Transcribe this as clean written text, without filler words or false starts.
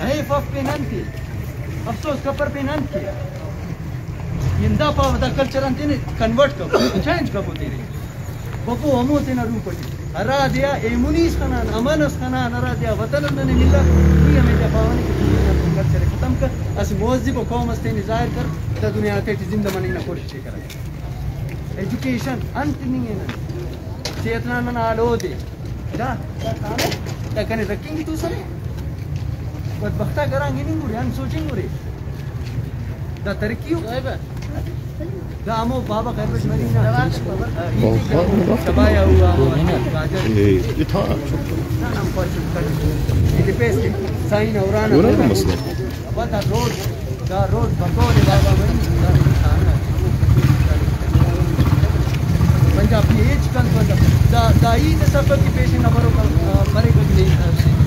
है फफ पे नन के अफसोस कपर पे नन के इंदा पाव द कल्चर अंते कन्वर्ट कब चेंज कब होते रहे बको हमो ते ना रूप पटी अरा दिया एमुनीस खनान अमनस खनान अरा दिया वतन ने मिला ये हमें जब पावने की दुनिया को कल्चर खत्म कर अस मौजिब और कौम अस्ते जाहिर कर द दुनिया ते जिंदा मनी ना कोशिश करा एजुकेशन अंत नहीं है ना चेतना मन आलो दे दा दा कने रखेंगे तू सरे बस बख्ता करांगे नहीं मुरे हम सोचेंगे रे दा तरक्की हो दा हमो बाबा खैरबश मदीना शबाया हुआ गाजर ये था हम पर ये पेस्ट साइन औराना का मसला बता रोड बकोरे बाबा बनी खाना पंजाब एज कन दा ईद सफर की पेश न मरो मरे को नहीं